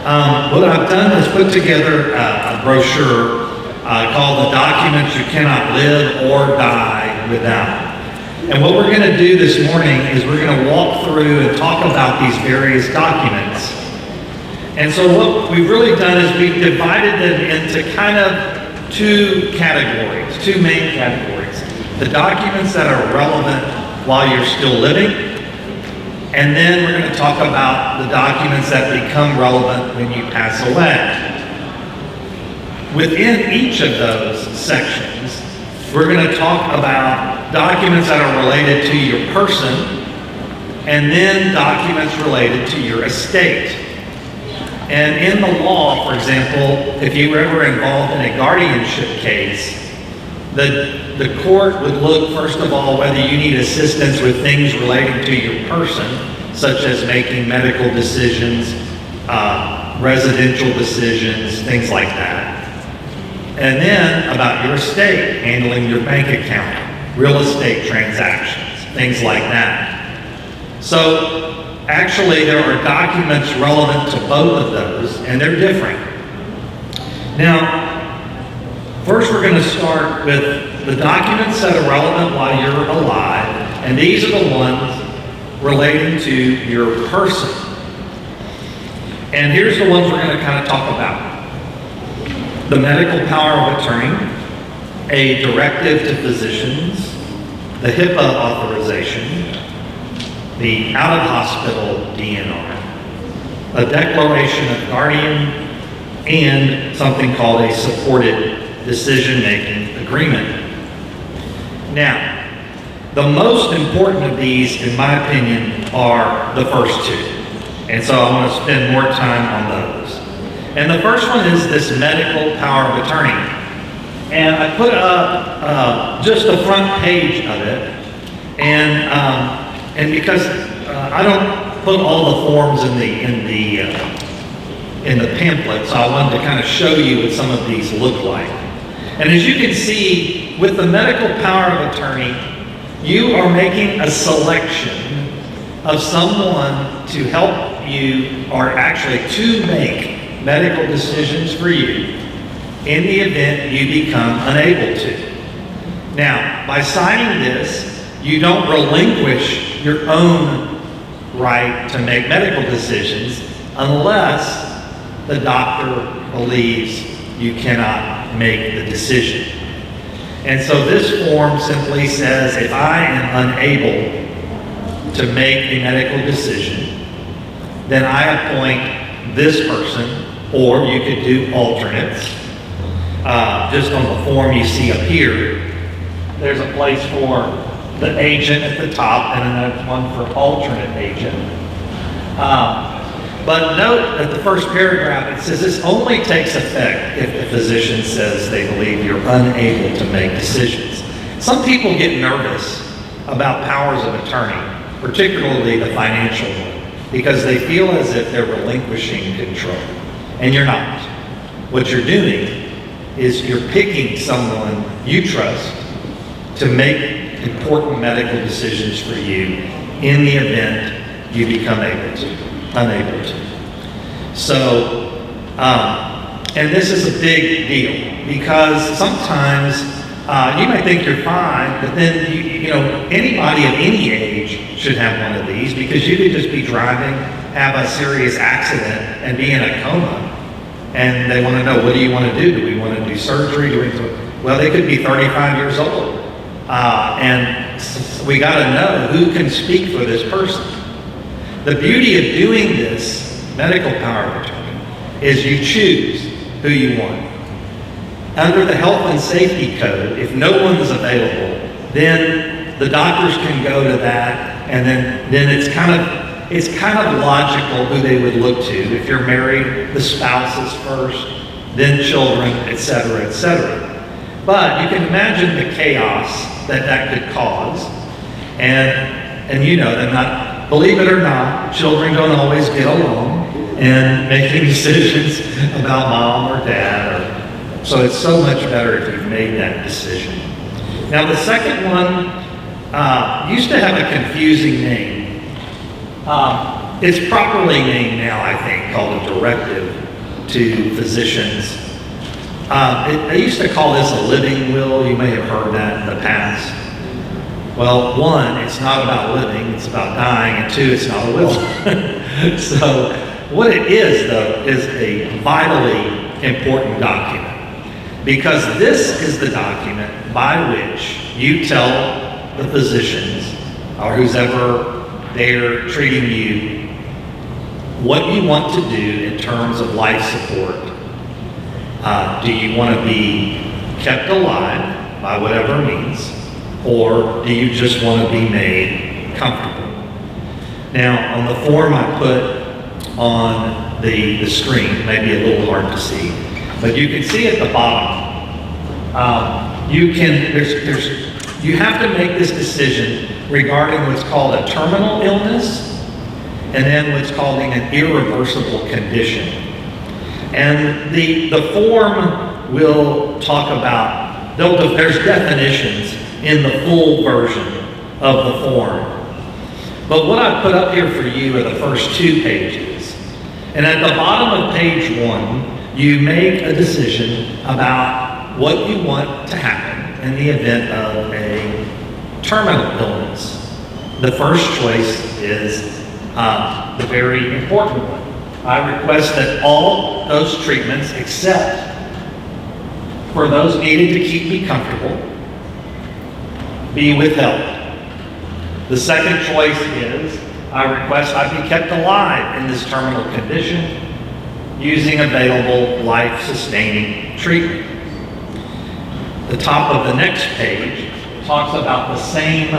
What I've done is put together a brochure called The Documents You Cannot Live or Die Without. And what we're going to do this morning is we're going to walk through and talk about these various documents. And so what we've really done is we've divided them into kind of two categories, two main categories. The documents that are relevant while you're still living, and then we're going to talk about the documents that become relevant when you pass away. Within each of those sections, we're going to talk about documents that are related to your person, and then documents related to your estate. And in the law, for example, if you were ever involved in a guardianship case, the court would look, first of all, whether you need assistance with things relating to your person, such as making medical decisions, residential decisions, things like that. And then about your estate, handling your bank account, real estate transactions, things like that. So actually there are documents relevant to both of those, and they're different. Now, first we're going to start with the documents that are relevant while you're alive, and these are the ones relating to your person. And here's the ones we're going to kind of talk about. The medical power of attorney, a directive to physicians, the HIPAA authorization, the out-of-hospital DNR, a declaration of guardian, and something called a supported decision-making agreement. Now, the most important of these, in my opinion, are the first two. And so I want to spend more time on those. And the first one is this medical power of attorney. And I put up just the front page of it. And because I don't put all the forms in the pamphlet, so I wanted to kind of show you what some of these look like. And as you can see, with the medical power of attorney, you are making a selection of someone to help you, or actually to make medical decisions for you in the event you become unable to. Now, by signing this, you don't relinquish your own right to make medical decisions unless the doctor believes you cannot make the decision. And so this form simply says, if I am unable to make a medical decision, then I appoint this person, or you could do alternates. Just on the form you see up here, there's a place for the agent at the top, and then there's one for alternate agent. But note that the first paragraph, it says this only takes effect if the physician says they believe you're unable to make decisions. Some people get nervous about powers of attorney, particularly the financial one, because they feel as if they're relinquishing control. And you're not. What you're doing is you're picking someone you trust to make important medical decisions for you in the event you become unable to. So, and this is a big deal because sometimes you might think you're fine, but then you know anybody of any age should have one of these, because you could just be driving, have a serious accident, and be in a coma. And they want to know, what do you want to do? Do we want to do surgery? Well, they could be 35 years old. And we got to know who can speak for this person. The beauty of doing this medical power of attorney is you choose who you want. Under the health and safety code, if no one is available, then the doctors can go to that, and then it's kind of logical who they would look to. If you're married, the spouses first, then children, etc., etc. But you can imagine the chaos that could cause, and you know that not, believe it or not, children don't always get along in making decisions about mom or dad, so it's so much better if you've made that decision. Now the second one used to have a confusing name. It's properly named now, I think, called a directive to physicians. I used to call this a living will. You may have heard that in the past. Well, one, it's not about living, it's about dying, and two, it's not a will. So what it is, though, is a vitally important document, because this is the document by which you tell the physicians or who's ever there treating you what you want to do in terms of life support. Do you want to be kept alive by whatever means, or do you just want to be made comfortable? Now, on the form I put on the screen, maybe a little hard to see, but you can see at the bottom, you have to make this decision regarding what's called a terminal illness and then what's called an irreversible condition. And the form will talk about, there's definitions in the full version of the form. But what I put up here for you are the first 2 pages. And at the bottom of page 1, you make a decision about what you want to happen in the event of a terminal illness. The first choice is the very important one. I request that all those treatments, except for those needed to keep me comfortable, be withheld. The second choice is, I request I be kept alive in this terminal condition using available life-sustaining treatment. The top of the next page talks about the same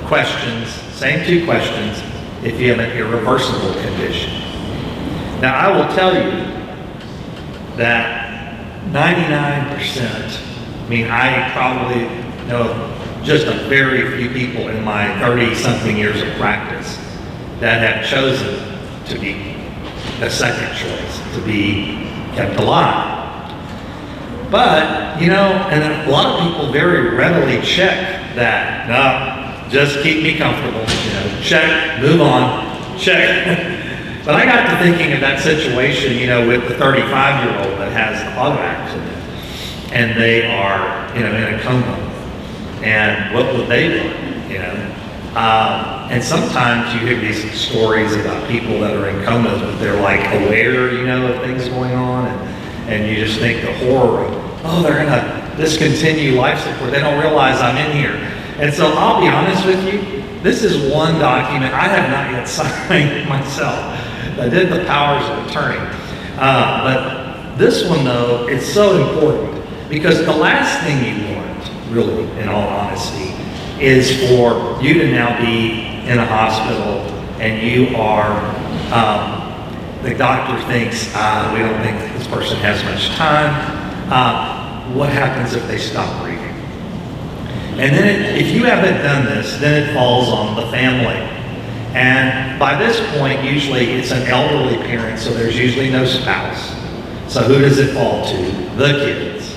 questions, same 2 questions, if you have an irreversible condition. Now, I will tell you that 99%, I probably know just a very few people in my 30-something years of practice that have chosen to be the second choice, to be kept alive. But, and a lot of people very readily check that, no, just keep me comfortable, check, move on, check. But I got to thinking of that situation, with the 35-year-old that has the auto accident, and they are, in a coma, and what would they do, And sometimes you hear these stories about people that are in comas, but they're like aware, of things going on, and you just think the horror of, they're gonna discontinue life support. They don't realize I'm in here. And so I'll be honest with you, this is one document I have not yet signed myself. I did the powers of attorney. But this one, though, it's so important because the last thing you want, really, in all honesty, is for you to now be in a hospital and you are, the doctor thinks, we don't think this person has much time. What happens if they stop breathing? And then if you haven't done this, then it falls on the family. And by this point, usually it's an elderly parent, so there's usually no spouse. So who does it fall to? The kids.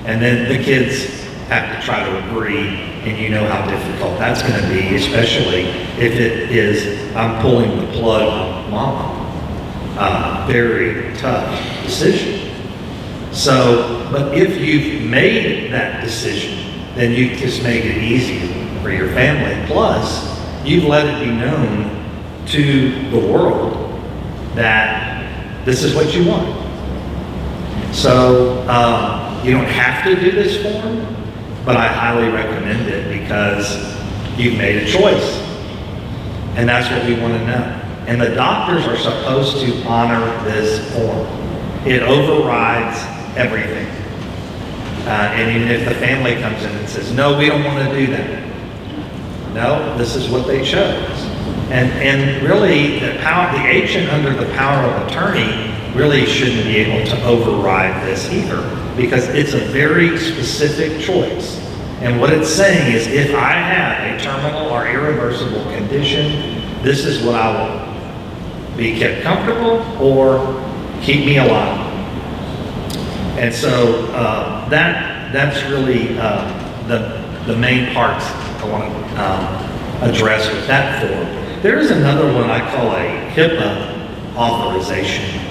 And then the kids have to try to agree, and you know how difficult that's going to be, especially if it is, I'm pulling the plug on mama. Very tough decision. So, but if you've made that decision, then you just make it easier for your family. Plus, you've let it be known to the world that this is what you want. So you don't have to do this form, but I highly recommend it because you've made a choice. And that's what we want to know. And the doctors are supposed to honor this form. It overrides everything. And even if the family comes in and says, no, we don't want to do that. No, this is what they chose. And really, the agent under the power of attorney really shouldn't be able to override this either, because it's a very specific choice. And what it's saying is, if I have a terminal or irreversible condition, this is what I want. Be kept comfortable or keep me alive. And so that's really the main parts I want to address with that form. there's another one I call a HIPAA authorization.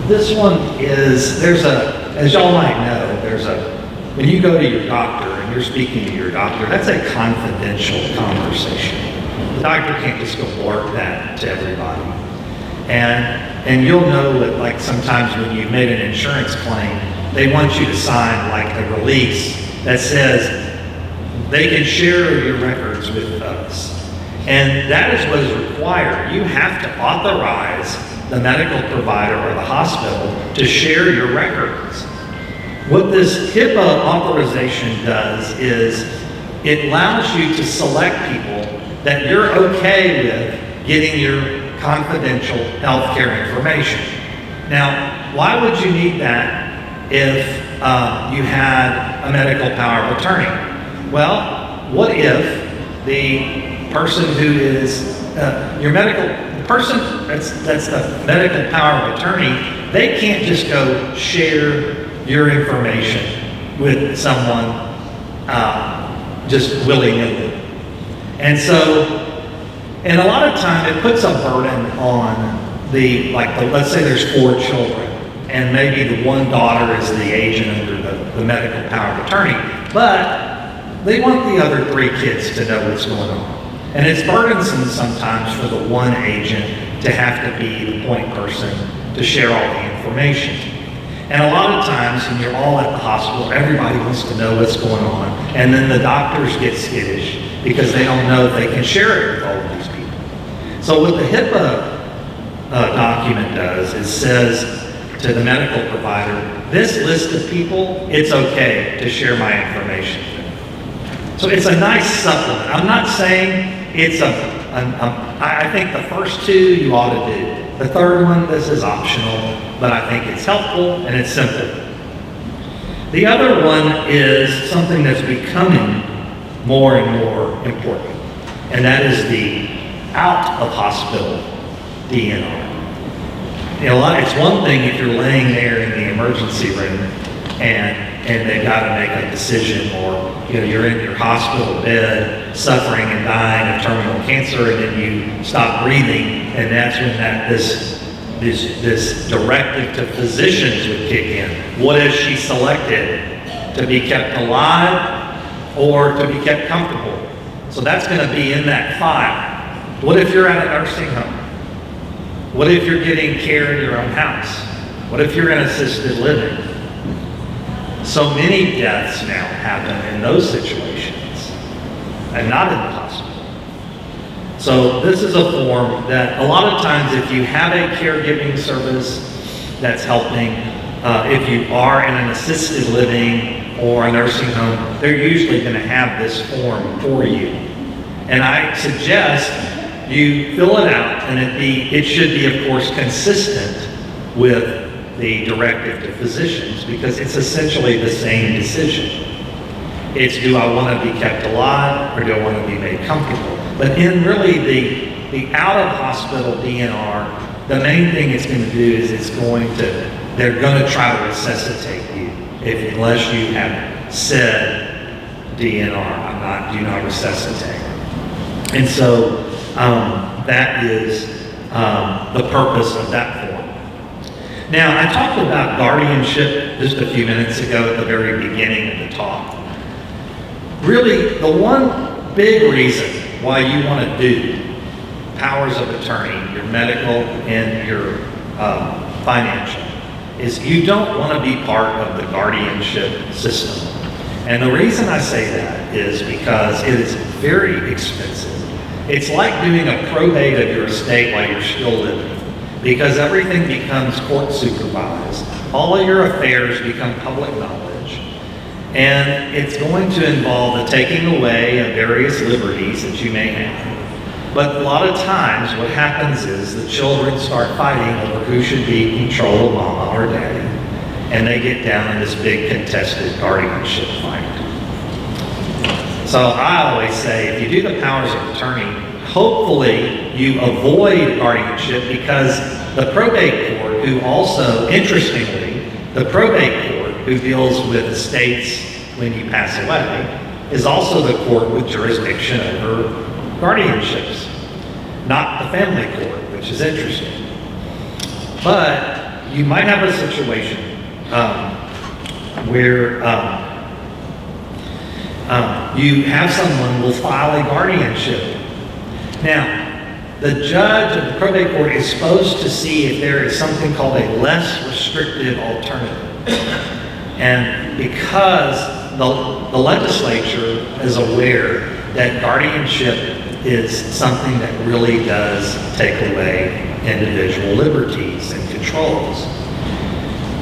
This one is, as y'all might know, when you go to your doctor and you're speaking to your doctor, that's a confidential conversation. The doctor can't just go blurt that to everybody. And you'll know that, like, sometimes when you've made an insurance claim, they want you to sign like a release that says they can share your records with us. And that is what is required. You have to authorize the medical provider or the hospital to share your records. What this HIPAA authorization does is it allows you to select people that you're okay with getting your confidential healthcare information. Now, why would you need that if you had a medical power of attorney? Well, what if the person who is the person that's the medical power of attorney, they can't just go share your information with someone just willy-nilly. And a lot of time it puts a burden on let's say there's 4 children, and maybe the one daughter is the agent under the medical power of attorney, but they want the other 3 kids to know what's going on. And it's burdensome sometimes for the one agent to have to be the point person to share all the information. And a lot of times when you're all at the hospital, everybody wants to know what's going on, and then the doctors get skittish because they don't know if they can share it with all of these people. So what the HIPAA document does is says to the medical provider, this list of people, it's okay to share my information with. So it's a nice supplement. I'm not saying I think the first 2 you ought to do. The third one, this is optional, but I think it's helpful and it's simple. The other one is something that's becoming more and more important, and that is the out of hospital DNR. It's one thing if you're laying there in the emergency room and they've got to make a decision, or you're in your hospital bed suffering and dying of terminal cancer, and then you stop breathing, and that's when this directive to physicians would kick in. What if she selected to be kept alive or to be kept comfortable? So that's going to be in that file. What if you're at a nursing home? What if you're getting care in your own house? What if you're in assisted living? So many deaths now happen in those situations and not in the hospital. So this is a form that a lot of times if you have a caregiving service that's helping, if you are in an assisted living or a nursing home, they're usually going to have this form for you. And I suggest you fill it out, and it should be, of course, consistent with the directive to physicians, because it's essentially the same decision. It's, do I want to be kept alive or do I want to be made comfortable? But in really the out of hospital DNR, the main thing it's going to do is they're going to try to resuscitate you unless you have said DNR, do not resuscitate. And so that is the purpose of that form. Now, I talked about guardianship just a few minutes ago at the very beginning of the talk. Really, the one big reason why you want to do powers of attorney, your medical and your financial, is you don't want to be part of the guardianship system. And the reason I say that is because it is very expensive. It's like doing a probate of your estate while you're still living, because everything becomes court supervised. All of your affairs become public knowledge. And it's going to involve the taking away of various liberties that you may have. But a lot of times what happens is the children start fighting over who should be in control of mama or daddy. And they get down in this big contested guardianship fight. So I always say, if you do the powers of attorney, hopefully you avoid guardianship, because the probate court, who also, interestingly, the probate court who deals with estates when you pass away, is also the court with jurisdiction over guardianships. not the family court, which is interesting. But you might have a situation where you have someone will file a guardianship. Now, the judge of the probate court is supposed to see if there is something called a less restrictive alternative. And because the legislature is aware that guardianship is something that really does take away individual liberties and controls.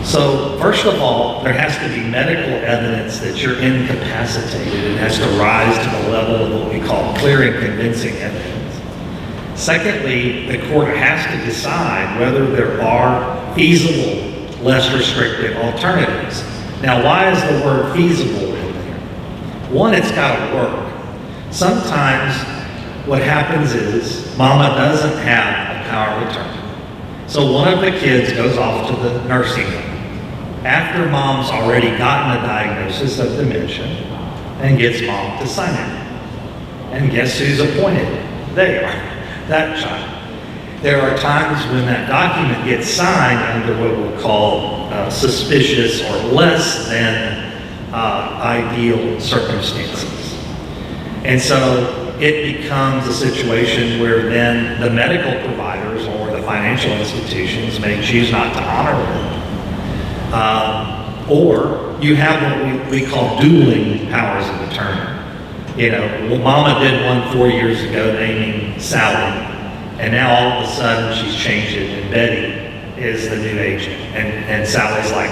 So first of all, there has to be medical evidence that you're incapacitated. It has to rise to the level of what we call clear and convincing evidence. Secondly, the court has to decide whether there are feasible, less restrictive alternatives. Now, why is the word feasible in there? One, it's got to work. Sometimes what happens is mama doesn't have a power of attorney. So one of the kids goes off to the nursing home after mom's already gotten a diagnosis of dementia and gets mom to sign it. And guess who's appointed? They are. That child. There are times when that document gets signed under what we'll call suspicious or less than ideal circumstances. And so it becomes a situation where then the medical providers or the financial institutions may choose not to honor it. Or you have what we call dueling powers of attorney. You know, well, mama did one 4 years ago naming Sally, and now all of a sudden she's changed it and Betty is the new agent. And Sally's like,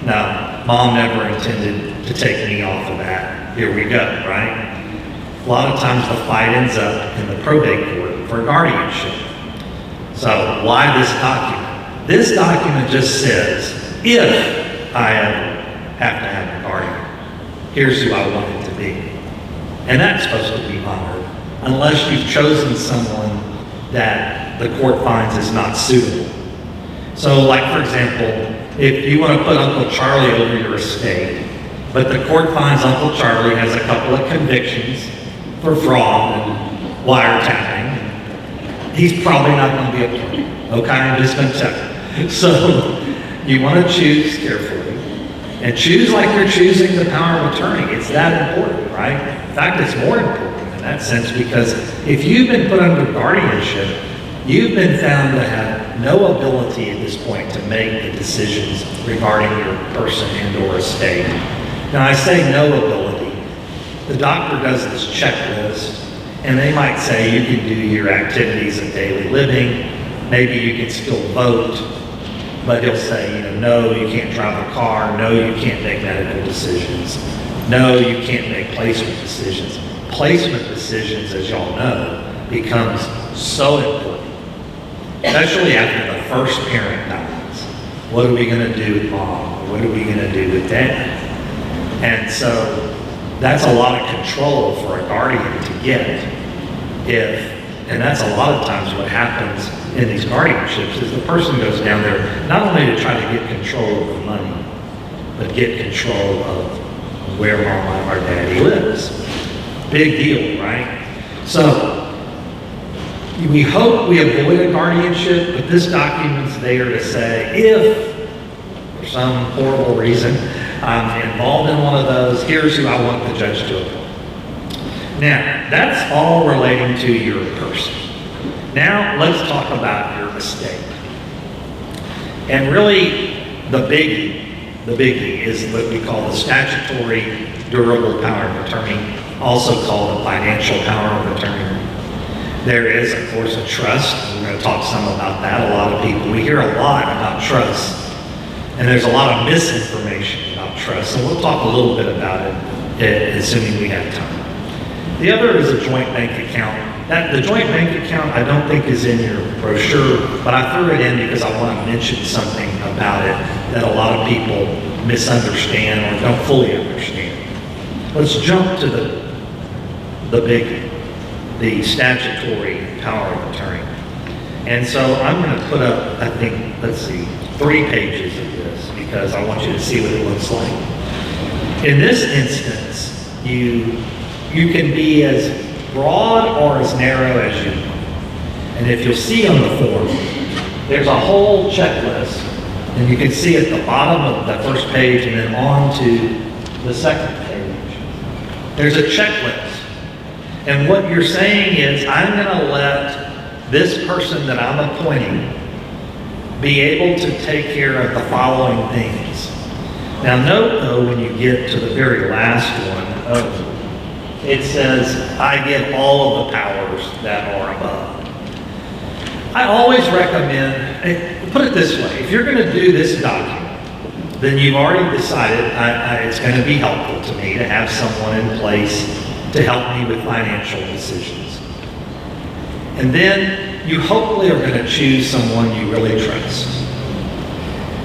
no, mom never intended to take me off of that. Here we go, right? A lot of times the fight ends up in the probate court for guardianship. So why this document? This document just says, if I ever have to have a guardian, here's who I want it to be. And that's supposed to be honored, unless you've chosen someone that the court finds is not suitable. So like, for example, if you want to put Uncle Charlie over your estate, but the court finds Uncle Charlie has a couple of convictions for fraud and wiretapping, he's probably not going to be appointed. Okay, I'm just going to tell you. So you want to choose carefully. And choose like you're choosing the power of attorney. It's that important, right? In fact, it's more important in that sense, because if you've been put under guardianship, you've been found to have no ability at this point to make the decisions regarding your person and or estate. Now, I say no ability. The doctor does this checklist, and they might say you can do your activities of daily living, maybe you can still vote, but he'll say, no, you can't drive a car, no, you can't make medical decisions, no, you can't make placement decisions. Placement decisions, as y'all know, becomes so important, especially after the first parent dies. What are we going to do with mom? What are we going to do with dad? And so that's a lot of control for a guardian to get and that's a lot of times what happens in these guardianships is the person goes down there not only to try to get control of the money, but get control of where mama or daddy lives. Big deal, right? So we hope we avoid a guardianship, but this document's there to say if for some horrible reason I'm involved in one of those, here's who I want the judge to appoint. Now, that's all relating to your person. Now, let's talk about your estate. And really, the biggie is what we call the statutory durable power of attorney, also called the financial power of attorney. There is, of course, a trust. We're going to talk some about that. A lot of people, we hear a lot about trust, and there's a lot of misinformation about trust, and we'll talk a little bit about it, assuming we have time. The other is a joint bank account. The joint bank account I don't think is in your brochure, but I threw it in because I want to mention something about it that a lot of people misunderstand or don't fully understand. Let's jump to the big, the statutory power of attorney. And so I'm going to put up, I think, 3 pages of this because I want you to see what it looks like. In this instance, you can be as broad or as narrow as you want. And if you'll see on the form, there's a whole checklist, and you can see at the bottom of the first page and then on to the second page. There's a checklist. And what you're saying is, I'm going to let this person that I'm appointing be able to take care of the following things. Now note though, when you get to the very last one, it says, I give all of the powers that are above. I always recommend, put it this way, if you're going to do this document, then you've already decided it's going to be helpful to me to have someone in place to help me with financial decisions. And then you hopefully are going to choose someone you really trust.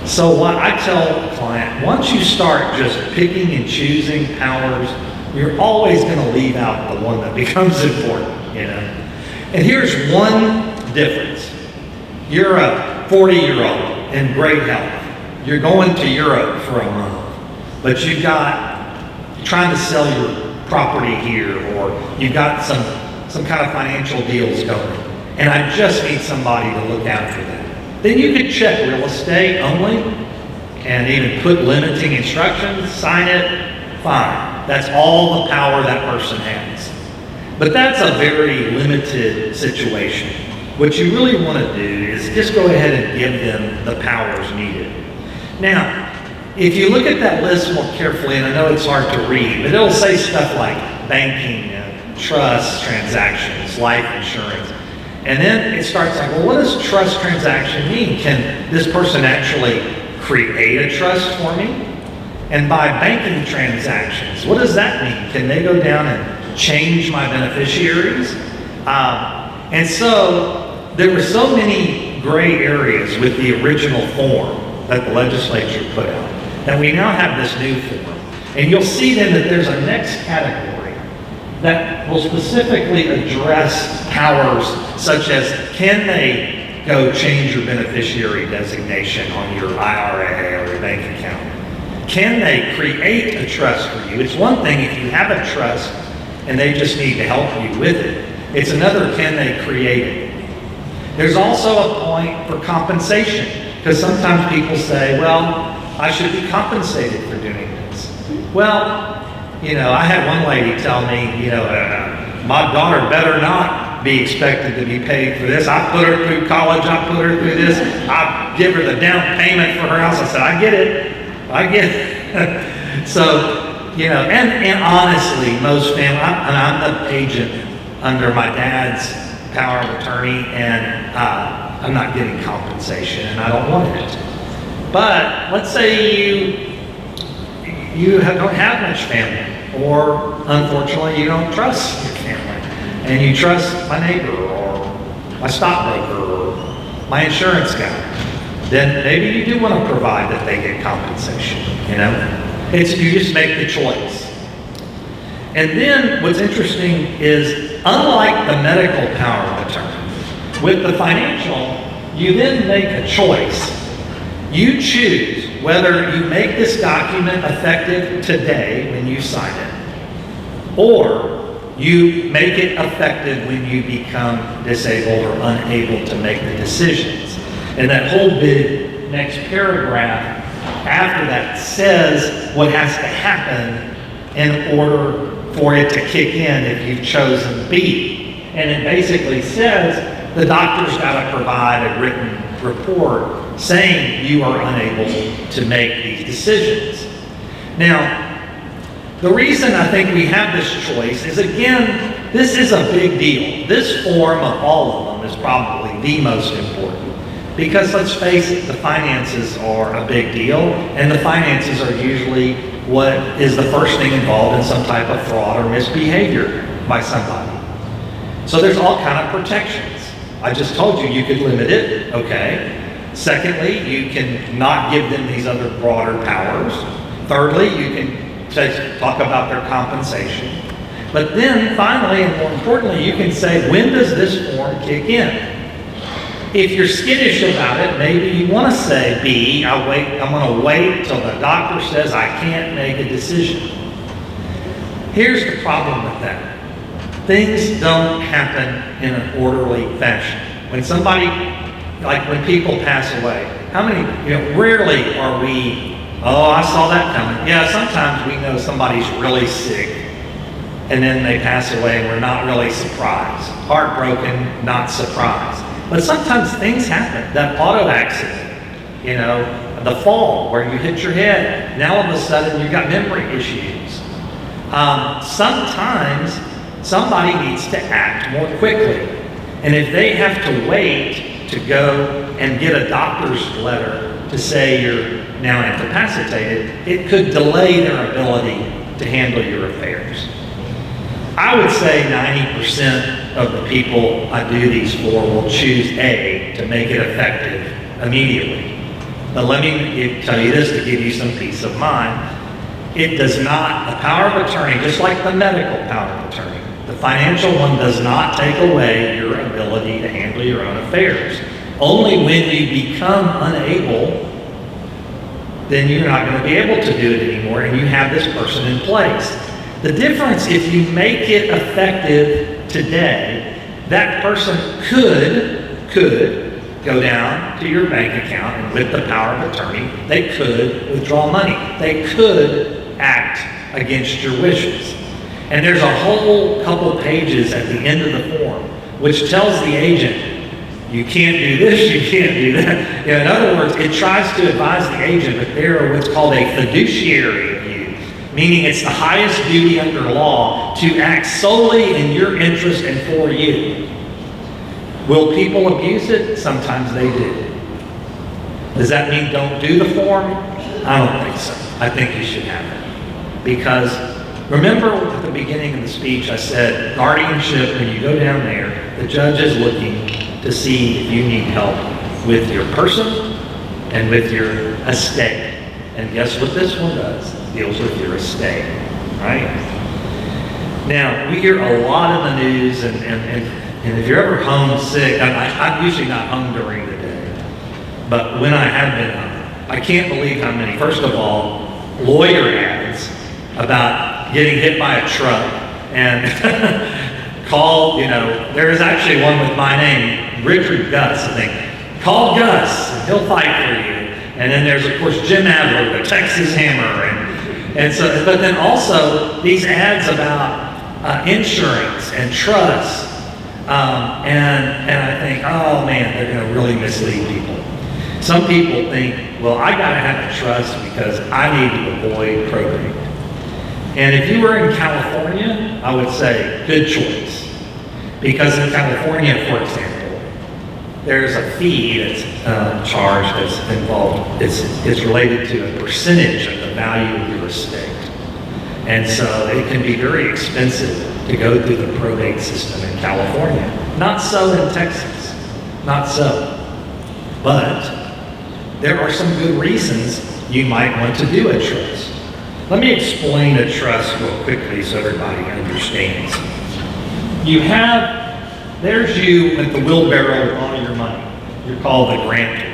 So what I tell the client, once you start just picking and choosing powers, you're always going to leave out the one that becomes important, you know. And here's one difference. You're a 40-year-old in great health. You're going to Europe for a month, but you're trying to sell your property here, or you've got some kind of financial deals going, and I just need somebody to look after that. Then you could check real estate only and even put limiting instructions, sign it, fine. That's all the power that person has. But that's a very limited situation. What you really want to do is just go ahead and give them the powers needed. Now, if you look at that list more carefully, and I know it's hard to read, but it'll say stuff like banking, trust transactions, life insurance. And then it starts like, well, what does trust transaction mean? Can this person actually create a trust for me? And by banking transactions, what does that mean? Can they go down and change my beneficiaries? And so there were so many gray areas with the original form that the legislature put out that we now have this new form. And you'll see then that there's a next category that will specifically address powers such as, can they go change your beneficiary designation on your IRA or your bank account? Can they create a trust for you? It's one thing if you have a trust and they just need to help you with it. It's another, can they create it? There's also a point for compensation, because sometimes people say, well, I should be compensated for doing this. Well, you know, I had one lady tell me, you know, my daughter better not be expected to be paid for this. I put her through college, I put her through this, I give her the down payment for her house. I said, I get it. So, you know, and honestly, most families, and I'm the agent under my dad's power of attorney, and I'm not getting compensation, and I don't want it. But let's say you don't have much family, or unfortunately you don't trust your family, and you trust my neighbor, or my stockbroker, or my insurance guy. Then maybe you do want to provide that they get compensation, you know? You just make the choice. And then what's interesting is, unlike the medical power of attorney, with the financial, you then make a choice. You choose whether you make this document effective today when you sign it, or you make it effective when you become disabled or unable to make the decisions. And that whole big next paragraph after that says what has to happen in order for it to kick in if you've chosen B. And it basically says the doctor's got to provide a written report saying you are unable to make these decisions. Now, the reason I think we have this choice is, again, this is a big deal. This form of all of them is probably the most important. Because let's face it, the finances are a big deal, and the finances are usually what is the first thing involved in some type of fraud or misbehavior by somebody. So there's all kind of protections. I just told you could limit it, okay. Secondly, you can not give them these other broader powers. Thirdly, you can talk about their compensation. But then finally, and more importantly, you can say, when does this form kick in? If you're skittish about it, maybe you want to say, B, I'm going to wait till the doctor says I can't make a decision. Here's the problem with that. Things don't happen in an orderly fashion. When somebody, like when people pass away, how many, rarely are we, oh, I saw that coming. Yeah, sometimes we know somebody's really sick and then they pass away and we're not really surprised. Heartbroken, not surprised. But sometimes things happen. That auto accident, the fall where you hit your head, now all of a sudden you've got memory issues. Sometimes somebody needs to act more quickly. And if they have to wait to go and get a doctor's letter to say you're now incapacitated, it could delay their ability to handle your affairs. I would say 90% of the people I do these for will choose A, to make it effective immediately. But let me tell you this to give you some peace of mind. It does not, the power of attorney, just like the medical power of attorney, the financial one does not take away your ability to handle your own affairs. Only when you become unable, then you're not going to be able to do it anymore, and you have this person in place. The difference, if you make it effective today, that person could go down to your bank account, and with the power of attorney, they could withdraw money. They could act against your wishes. And there's a whole couple pages at the end of the form which tells the agent, you can't do this, you can't do that. In other words, it tries to advise the agent that they're what's called a fiduciary of you, meaning it's the highest duty under law to act solely in your interest and for you. Will people abuse it? Sometimes they do. Does that mean don't do the form? I don't think so. I think you should have it. Because remember at the beginning of the speech I said, guardianship, when you go down there, the judge is looking to see if you need help with your person and with your estate. And guess what this one does? It deals with your estate, right? Now, we hear a lot in the news, and if you're ever home sick, I'm usually not home during the day, but when I have been home, I can't believe how many, first of all, lawyer ads about getting hit by a truck and call, there is actually one with my name, Richard Gus, I think. Call Gus, and he'll fight for you. And then there's, of course, Jim Adler, the Texas Hammer. And so, but then also these ads about insurance and trust. And I think, oh man, they're going to really mislead people. Some people think, well, I got to have a trust because I need to avoid probate. And if you were in California, I would say good choice. Because in California, for example, there's a fee that's charged that's involved. It's related to a percentage of the value of your estate. And so it can be very expensive to go through the probate system in California. Not so in Texas. Not so. But there are some good reasons you might want to do a trust. Let me explain a trust real quickly so everybody understands. There's you with the wheelbarrow with all your money. You're called the grantor.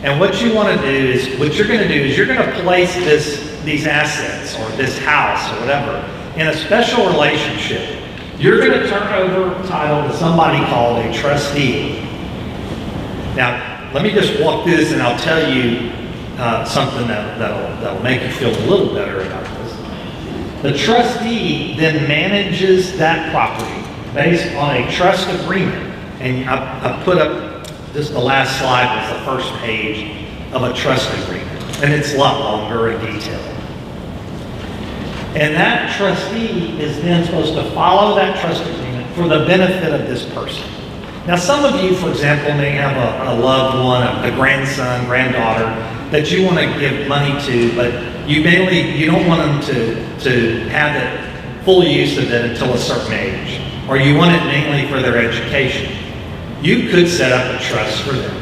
And what you're going to do is you're going to place these assets or this house or whatever in a special relationship. You're going to turn over title to somebody called a trustee. Now, let me just walk through this and I'll tell you something that'll make you feel a little better about this. The trustee then manages that property based on a trust agreement. And I put up, just the last slide was the first page of a trust agreement. And it's a lot longer and detailed. And that trustee is then supposed to follow that trust agreement for the benefit of this person. Now, some of you, for example, may have a loved one, a grandson, granddaughter, that you want to give money to, but you don't want them to have it, full use of it until a certain age, or you want it mainly for their education. You could set up a trust for them,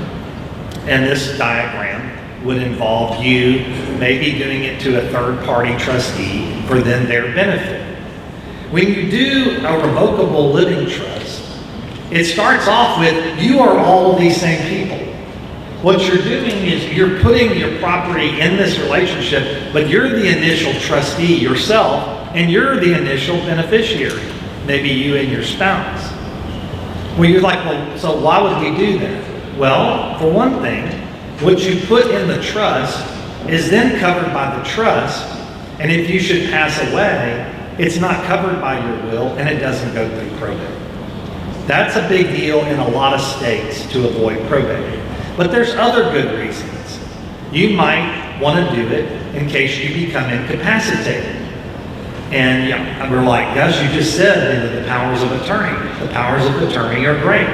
and this diagram would involve you maybe doing it to a third-party trustee for then their benefit. When you do a revocable living trust, it starts off with you are all of these same people. What you're doing is you're putting your property in this relationship, but you're the initial trustee yourself, and you're the initial beneficiary, maybe you and your spouse. Well, you're like, well, so why would we do that? Well, for one thing, what you put in the trust is then covered by the trust, and if you should pass away, it's not covered by your will, and it doesn't go through probate. That's a big deal in a lot of states to avoid probate. But there's other good reasons. You might want to do it in case you become incapacitated. And we're like, Gus, you just said the powers of attorney. The powers of attorney are great.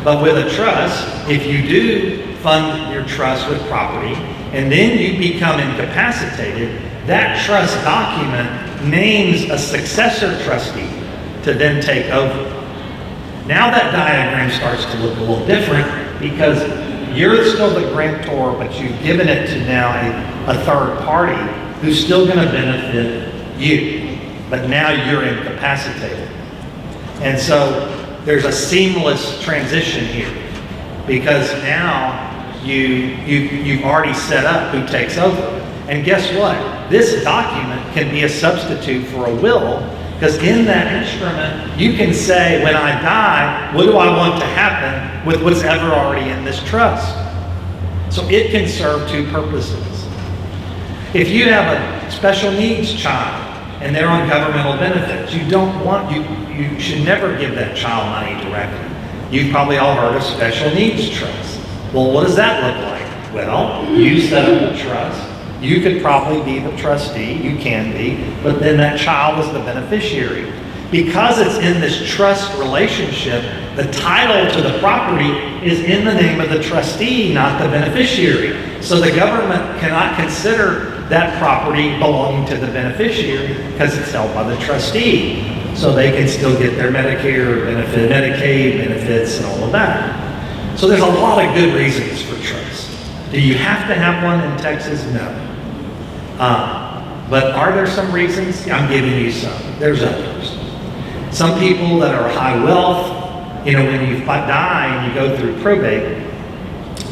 But with a trust, if you do fund your trust with property, and then you become incapacitated, that trust document names a successor trustee to then take over. Now that diagram starts to look a little different because you're still the grantor, but you've given it to now a third party who's still going to benefit you. But now you're incapacitated. And so there's a seamless transition here because now you've already set up who takes over. And guess what? This document can be a substitute for a will, because in that instrument, you can say, when I die, what do I want to happen with what's ever already in this trust? So it can serve two purposes. If you have a special needs child and they're on governmental benefits, you should never give that child money directly. You've probably all heard of special needs trust. Well, what does that look like? Well, you set up a trust. You could probably be the trustee, you can be, but then that child is the beneficiary. Because it's in this trust relationship, the title to the property is in the name of the trustee, not the beneficiary. So the government cannot consider that property belonging to the beneficiary because it's held by the trustee. So they can still get their Medicare benefit, Medicaid benefits, and all of that. So there's a lot of good reasons for trust. Do you have to have one in Texas? No. But are there some reasons? I'm giving you some. There's others. Some people that are high wealth, when you die and you go through probate,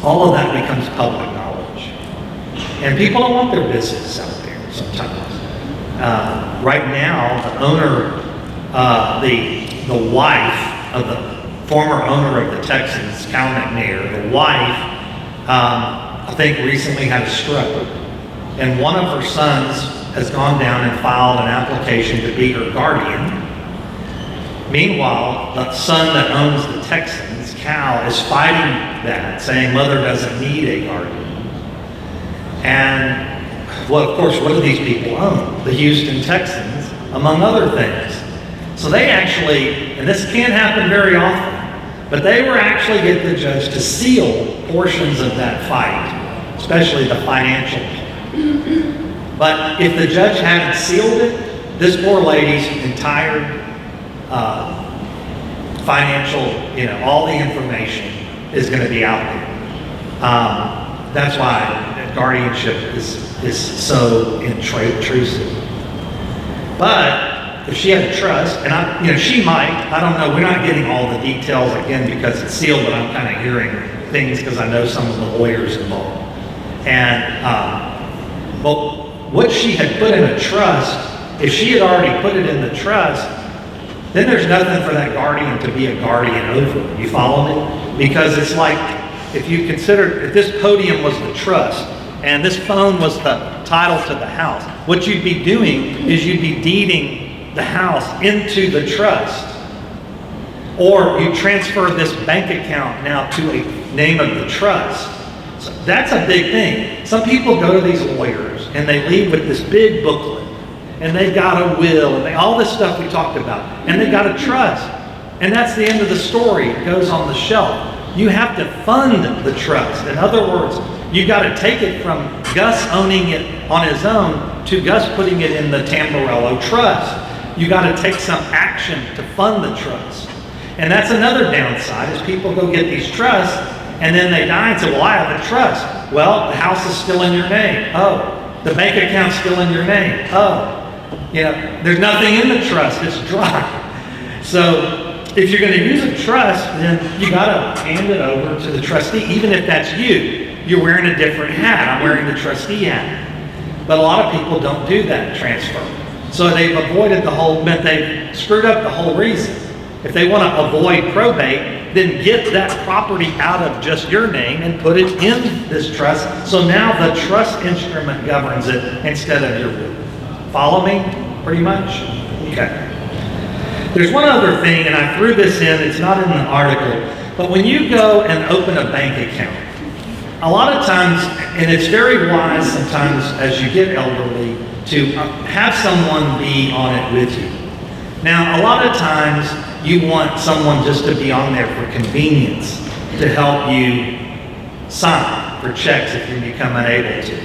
all of that becomes public knowledge. And people don't want their business out there sometimes. Right now, the owner, the wife of the former owner of the Texans, Cal McNair, the wife, I think recently had a stroke. And one of her sons has gone down and filed an application to be her guardian. Meanwhile, the son that owns the Texans, Cal, is fighting that, saying mother doesn't need a guardian. And, well, of course, what do these people own? The Houston Texans, among other things. So they actually, and this can't happen very often, but they were actually getting the judge to seal portions of that fight, especially the financial part. But if the judge hadn't sealed it, this poor lady's entire financial, all the information is going to be out there. That's why guardianship is so intrusive. But if she had a trust, and she might, I don't know, we're not getting all the details again because it's sealed, but I'm kind of hearing things because I know some of the lawyers involved. And well, what she had put in a trust, if she had already put it in the trust, then there's nothing for that guardian to be a guardian over. You follow me? Because it's like, if you consider, if this podium was the trust, and this phone was the title to the house, what you'd be doing is you'd be deeding the house into the trust. Or you transfer this bank account now to a name of the trust. So that's a big thing. Some people go to these lawyers and they leave with this big booklet and they've got a will and all this stuff we talked about and they've got a trust. And that's the end of the story. It goes on the shelf. You have to fund the trust. In other words, you got to take it from Gus owning it on his own to Gus putting it in the Tamborello trust. You got to take some action to fund the trust. And that's another downside is people go get these trusts and then they die and say, well, I have a trust. Well, the house is still in your name. Oh, the bank account's still in your name. Oh, there's nothing in the trust. It's dry. So if you're going to use a trust, then you got to hand it over to the trustee, even if that's you. You're wearing a different hat. I'm wearing the trustee hat. But a lot of people don't do that transfer. So they've avoided the whole, but they've screwed up the whole reason. If they want to avoid probate, then get that property out of just your name and put it in this trust. So now the trust instrument governs it instead of your will. Follow me, pretty much? Okay. There's one other thing, and I threw this in, it's not in the article, but when you go and open a bank account, a lot of times, and it's very wise sometimes as you get elderly, to have someone be on it with you. Now, a lot of times, you want someone just to be on there for convenience, to help you sign for checks if you become unable to.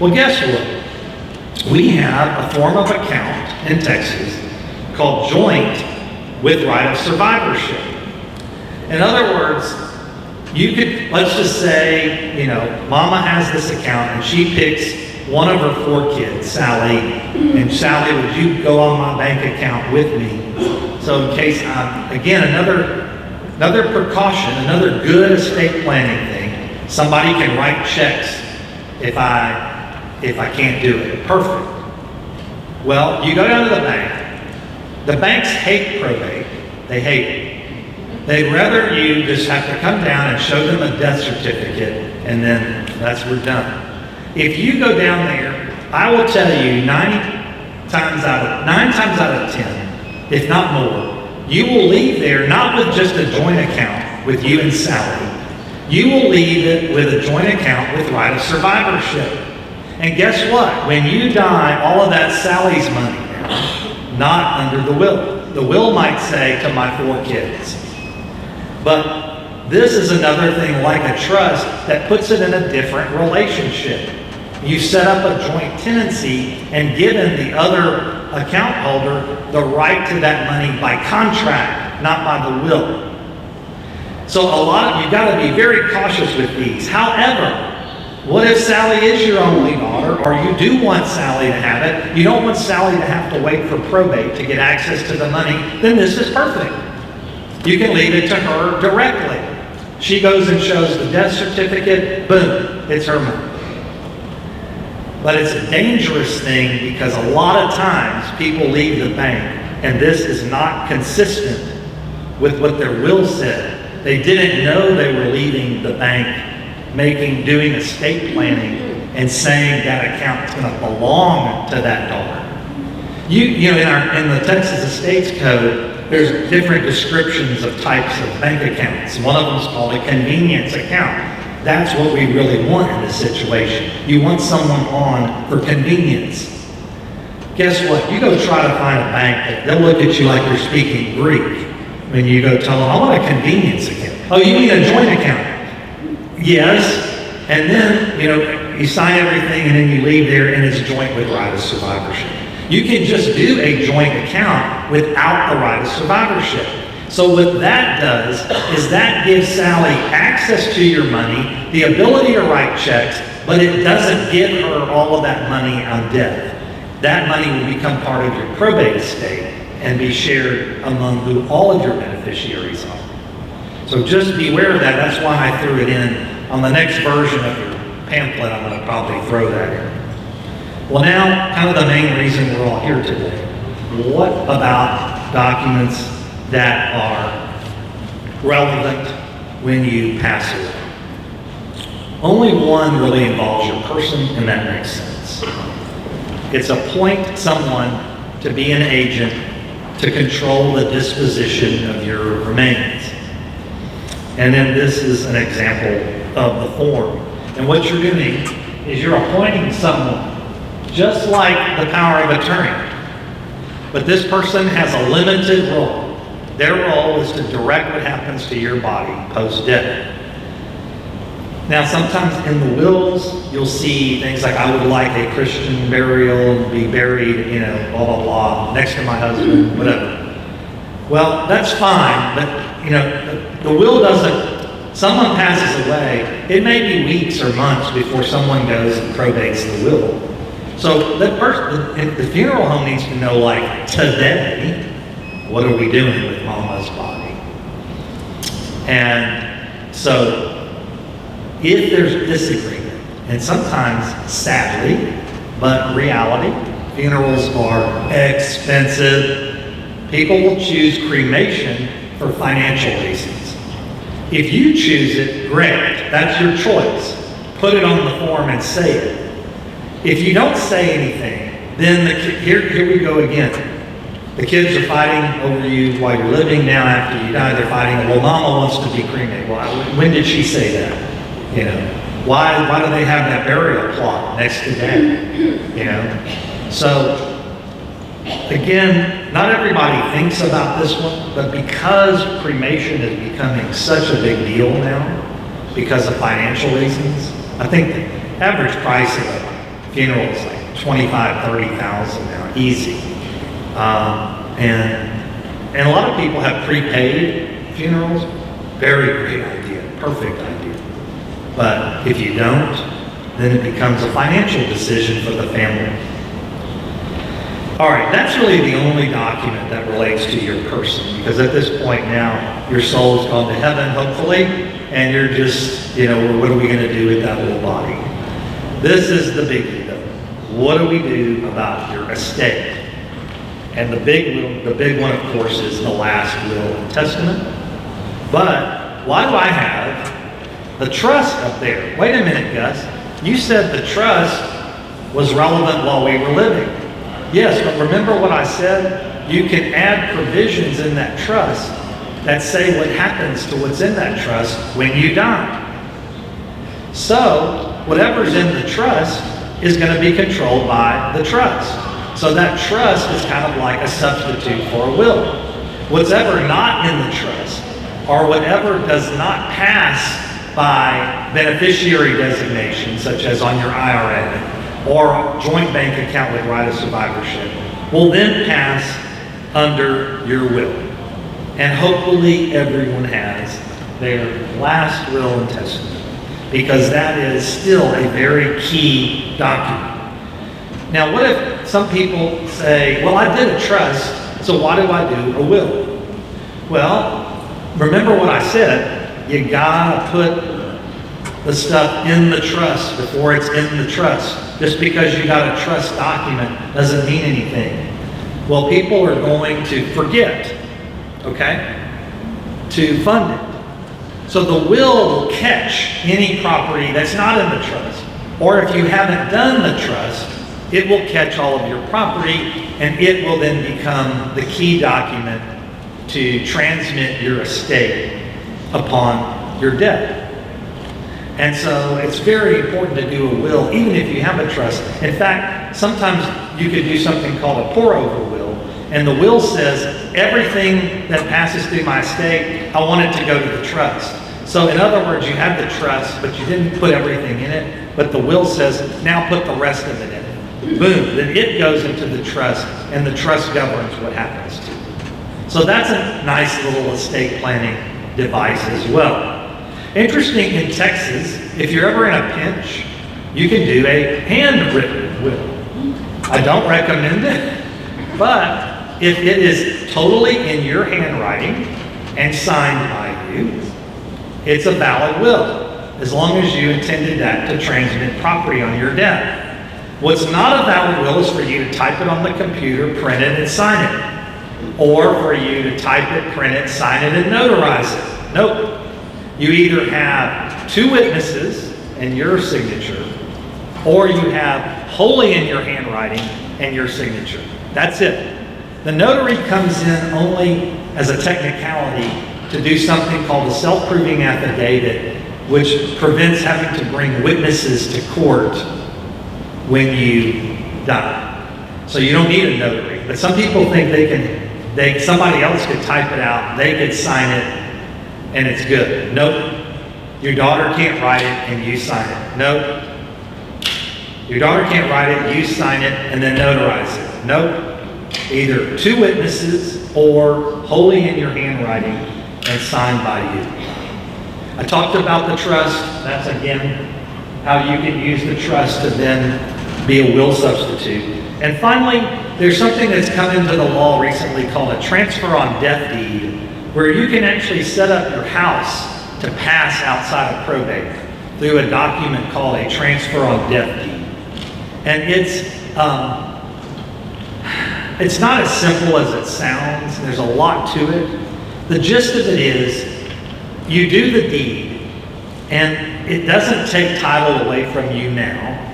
Well, guess what? We have a form of account in Texas called joint with right of survivorship. In other words, you could, let's just say, Mama has this account and she picks one of her 4 kids, Sally, and Sally, would you go on my bank account with me? So in case, again, another precaution, another good estate planning thing, somebody can write checks if I can't do it. Perfect. Well, you go down to the bank. The banks hate probate. They hate it. They'd rather you just have to come down and show them a death certificate, and then we're done. If you go down there, I will tell you 9 times out of 10, if not more, you will leave there not with just a joint account with you and Sally. You will leave it with a joint account with right of survivorship. And guess what? When you die, all of that's Sally's money now, not under the will. The will might say to my 4 kids. But this is another thing like a trust that puts it in a different relationship. You set up a joint tenancy and given the other account holder the right to that money by contract, not by the will. So you've got to be very cautious with these. However, what if Sally is your only daughter, or you do want Sally to have it, you don't want Sally to have to wait for probate to get access to the money, then this is perfect. You can leave it to her directly. She goes and shows the death certificate, boom, it's her money. But it's a dangerous thing because a lot of times people leave the bank and this is not consistent with what their will said. They didn't know they were leaving the bank doing estate planning and saying that account is going to belong to that daughter. In the Texas Estates Code, there's different descriptions of types of bank accounts. One of them is called a convenience account. That's what we really want in this situation. You want someone on for convenience. Guess what? You go try to find a bank that they'll look at you like you're speaking Greek when you go tell them, I want a convenience account. Oh, you mean a joint account? Yes. And then, you sign everything and then you leave there and it's joint with right of survivorship. You can just do a joint account without the right of survivorship. So what that does is that gives Sally access to your money, the ability to write checks, but it doesn't give her all of that money on death. That money will become part of your probate estate and be shared among who all of your beneficiaries are. So just beware of that. That's why I threw it in. On the next version of your pamphlet, I'm going to probably throw that in. Well, now, kind of the main reason we're all here today. What about documents that are relevant when you pass away? Only one really involves your person, and that makes sense. It's appoint someone to be an agent to control the disposition of your remains. And then this is an example of the form. And what you're doing is you're appointing someone just like the power of attorney. But this person has a limited role. Their role is to direct what happens to your body post-death. Now, sometimes in the wills, you'll see things like, I would like a Christian burial and be buried, blah, blah, blah, next to my husband, whatever. Well, that's fine, but, the will doesn't, someone passes away, it may be weeks or months before someone goes and probates the will. So the funeral home needs to know, like, today, what are we doing with Mama's body? And so, if there's disagreement, and sometimes, sadly, but reality, funerals are expensive. People will choose cremation for financial reasons. If you choose it, great. That's your choice. Put it on the form and say it. If you don't say anything, then here we go again. The kids are fighting over you while you're living. Now after you die, they're fighting. Well, Mama wants to be cremated. Well, when did she say that? You know, why do they have that burial plot next to Dad? You know, so again, not everybody thinks about this one, but because cremation is becoming such a big deal now, because of financial reasons, I think the average price of a funeral is like $25,000, $30,000 now, easy. And a lot of people have prepaid funerals. Very great idea, perfect idea. But if you don't, then it becomes a financial decision for the family. All right, that's really the only document that relates to your person, because at this point now, your soul's gone to heaven, hopefully, and you're just, you know, what are we going to do with that little body? This is the biggie, though. What do we do about your estate? And the big one, of course, is the last will and testament. But why do I have the trust up there? Wait a minute, Gus. You said the trust was relevant while we were living. Yes, but remember what I said? You can add provisions in that trust that say what happens to what's in that trust when you die. So, whatever's in the trust is going to be controlled by the trust. So that trust is kind of like a substitute for a will. Whatever not in the trust, or whatever does not pass by beneficiary designation, such as on your IRA, or a joint bank account with right of survivorship, will then pass under your will. And hopefully everyone has their last will and testament, because that is still a very key document. Now, what if some people say, well, I did a trust, so why do I do a will? Well, remember what I said, you gotta put the stuff in the trust before it's in the trust. Just because you got a trust document doesn't mean anything. Well, people are going to forget, okay, to fund it. So the will catch any property that's not in the trust. Or if you haven't done the trust, it will catch all of your property, and it will then become the key document to transmit your estate upon your death. And so it's very important to do a will, even if you have a trust. In fact, sometimes you could do something called a pour-over will, and the will says, everything that passes through my estate, I want it to go to the trust. So in other words, you have the trust, but you didn't put everything in it, but the will says, now put the rest of it in it. Boom, then it goes into the trust, and the trust governs what happens to it. So that's a nice little estate planning device as well. Interesting, in Texas, if you're ever in a pinch, you can do a handwritten will. I don't recommend it, but if it is totally in your handwriting and signed by you, it's a valid will, as long as you intended that to transmit property on your death. What's not a valid will is for you to type it on the computer, print it, and sign it. Or for you to type it, print it, sign it, and notarize it. Nope. You either have two witnesses and your signature, or you have wholly in your handwriting and your signature. That's it. The notary comes in only as a technicality to do something called a self-proving affidavit, which prevents having to bring witnesses to court when you die. So you don't need a notary. But some people think somebody else could type it out, they could sign it, and it's good. Nope. Your daughter can't write it and you sign it. Nope. Your daughter can't write it, you sign it, and then notarize it. Nope. Either two witnesses or wholly in your handwriting and signed by you. I talked about the trust. That's again how you can use the trust to then be a will substitute. And finally, there's something that's come into the law recently called a transfer on death deed, where you can actually set up your house to pass outside of probate through a document called a transfer on death deed. And it's it's not as simple as it sounds. There's a lot to it. The gist of it is, you do the deed, and it doesn't take title away from you now,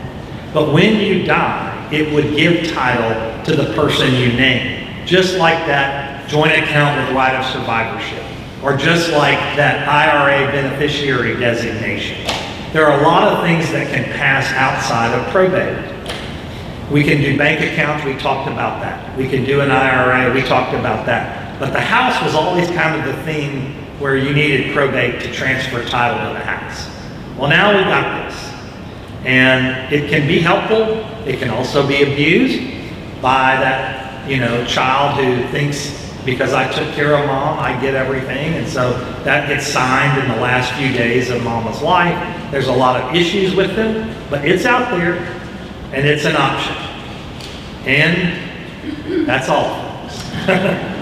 but when you die, it would give title to the person you name. Just like that joint account with right of survivorship, or just like that IRA beneficiary designation. There are a lot of things that can pass outside of probate. We can do bank accounts, we talked about that. We can do an IRA, we talked about that. But the house was always kind of the thing where you needed probate to transfer title to the house. Well, now we got this. And it can be helpful. It can also be abused by that, child who thinks because I took care of mom, I get everything. And so that gets signed in the last few days of mama's life. There's a lot of issues with them, but it's out there and it's an option. And that's all, folks.